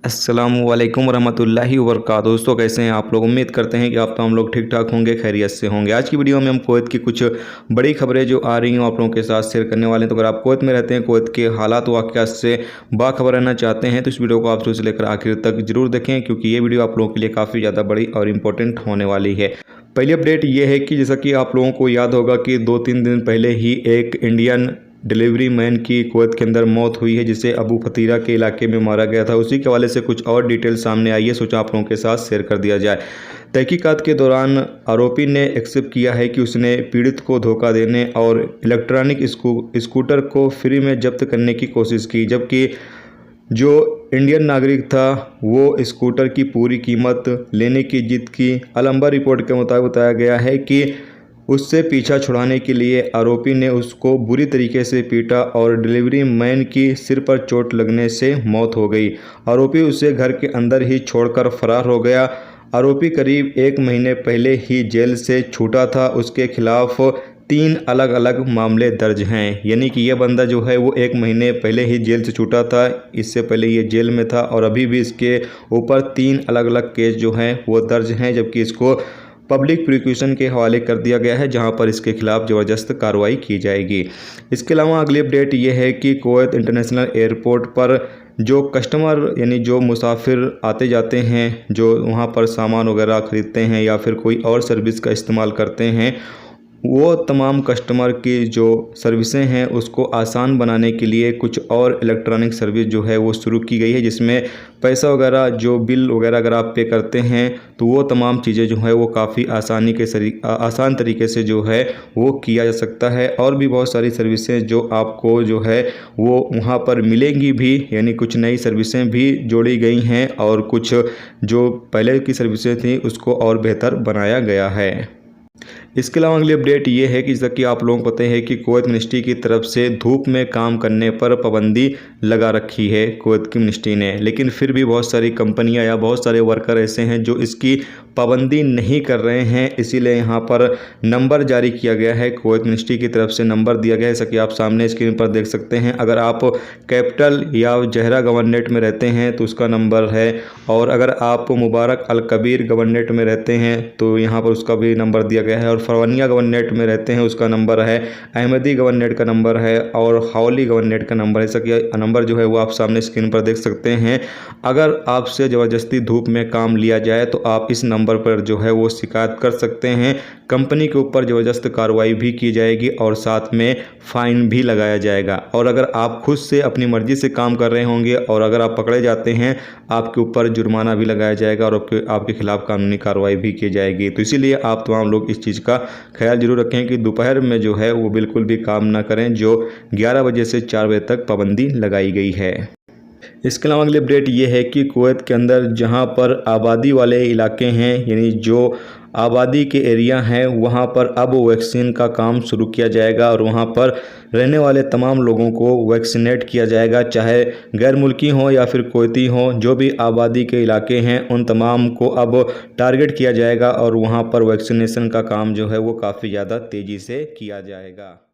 अस्सलामुअलैकुम रहमतुल्लाहि वबरकातुहू। दोस्तों कैसे हैं आप लोग। उम्मीद करते हैं कि आप तमाम लोग ठीक ठाक होंगे, खैरियत से होंगे। आज की वीडियो में हम कुवैत की कुछ बड़ी खबरें जो आ रही हैं आप लोगों के साथ शेयर करने वाले हैं। तो अगर आप कुवैत में रहते हैं, कुवैत के हालात वाक़यात से बाखबर रहना चाहते हैं तो इस वीडियो को आप शुरू से लेकर आखिर तक जरूर देखें, क्योंकि ये वीडियो आप लोगों के लिए काफ़ी ज़्यादा बड़ी और इम्पोर्टेंट होने वाली है। पहली अपडेट ये है कि जैसा कि आप लोगों को याद होगा कि 2-3 दिन पहले ही एक इंडियन डिलीवरी मैन की कुवैत के अंदर मौत हुई है, जिसे अबू फतीरा के इलाके में मारा गया था। उसी के हवाले से कुछ और डिटेल सामने आई है, सोचा आप लोगों के साथ शेयर कर दिया जाए। तहकीकात के दौरान आरोपी ने एक्सेप्ट किया है कि उसने पीड़ित को धोखा देने और इलेक्ट्रॉनिक स्कूटर को फ्री में जब्त करने की कोशिश की, जबकि जो इंडियन नागरिक था वो स्कूटर की पूरी कीमत लेने की जिद की। अलअंबर रिपोर्ट के मुताबिक बताया गया है कि उससे पीछा छुड़ाने के लिए आरोपी ने उसको बुरी तरीके से पीटा और डिलीवरी मैन की सिर पर चोट लगने से मौत हो गई। आरोपी उसे घर के अंदर ही छोड़कर फरार हो गया। आरोपी करीब 1 महीने पहले ही जेल से छूटा था। उसके खिलाफ 3 अलग अलग मामले दर्ज हैं, यानी कि यह बंदा जो है वो 1 महीने पहले ही जेल से छूटा था। इससे पहले ये जेल में था और अभी भी इसके ऊपर 3 अलग अलग केस जो हैं वो दर्ज हैं, जबकि इसको पब्लिक प्रोसिक्यूशन के हवाले कर दिया गया है, जहां पर इसके खिलाफ ज़बरदस्त कार्रवाई की जाएगी। इसके अलावा अगली अपडेट ये है कि कुवैत इंटरनेशनल एयरपोर्ट पर जो कस्टमर यानी जो मुसाफिर आते जाते हैं, जो वहां पर सामान वगैरह ख़रीदते हैं या फिर कोई और सर्विस का इस्तेमाल करते हैं, वो तमाम कस्टमर की जो सर्विसें हैं उसको आसान बनाने के लिए कुछ और इलेक्ट्रॉनिक सर्विस जो है वो शुरू की गई है, जिसमें पैसा वगैरह जो बिल वगैरह अगर आप पे करते हैं तो वो तमाम चीज़ें जो है वो काफ़ी आसान तरीके से जो है वो किया जा सकता है। और भी बहुत सारी सर्विसें जो आपको जो है वो वहाँ पर मिलेंगी भी, यानी कुछ नई सर्विसें भी जोड़ी गई हैं और कुछ जो पहले की सर्विसें थी उसको और बेहतर बनाया गया है। इसके अलावा अगली अपडेट ये है कि जैसा कि आप लोगों को पता है कि कुवैत मिनिस्ट्री की तरफ से धूप में काम करने पर पाबंदी लगा रखी है कुवैत की मिनिस्ट्री ने, लेकिन फिर भी बहुत सारी कंपनियां या बहुत सारे वर्कर ऐसे हैं जो इसकी पाबंदी नहीं कर रहे हैं। इसीलिए यहाँ पर नंबर जारी किया गया है, कुवैत मिनिस्ट्री की तरफ से नंबर दिया गया है, जैसा कि आप सामने स्क्रीन पर देख सकते हैं। अगर आप कैपिटल या जहरा गवर्नरेट में रहते हैं तो उसका नंबर है, और अगर आप मुबारक अल कबीर गवर्नरेट में रहते हैं तो यहाँ पर उसका भी नंबर दिया गया है, और फरवानिया गवर्नरेट में रहते हैं उसका नंबर है, अहमदी गवर्नरेट का नंबर है और हावली गवर्नरेट का नंबर है। ऐसा कि नंबर जो है वो आप सामने स्क्रीन पर देख सकते हैं। अगर आपसे ज़बरदस्ती धूप में काम लिया जाए तो आप इस नंबर पर जो है वो शिकायत कर सकते हैं। कंपनी के ऊपर ज़बरदस्त कार्रवाई भी की जाएगी और साथ में फ़ाइन भी लगाया जाएगा। और अगर आप खुद से अपनी मर्ज़ी से काम कर रहे होंगे और अगर आप पकड़े जाते हैं, आपके ऊपर जुर्माना भी लगाया जाएगा और आपके खिलाफ कानूनी कार्रवाई भी की जाएगी। तो इसीलिए आप तमाम लोग इस चीज़ का ख्याल जरूर रखें कि दोपहर में जो है वो बिल्कुल भी काम ना करें, जो 11 बजे से 4 बजे तक पाबंदी लगाई गई है। इसके अलावा अगली अपडेट ये है कि कुवैत के अंदर जहां पर आबादी वाले इलाके हैं, यानी जो आबादी के एरिया हैं, वहां पर अब वैक्सीन का काम शुरू किया जाएगा और वहां पर रहने वाले तमाम लोगों को वैक्सीनेट किया जाएगा, चाहे गैर मुल्की हों या फिर कुवैती हों। जो भी आबादी के इलाके हैं उन तमाम को अब टारगेट किया जाएगा और वहां पर वैक्सीनेशन का काम जो है वो काफ़ी ज़्यादा तेज़ी से किया जाएगा।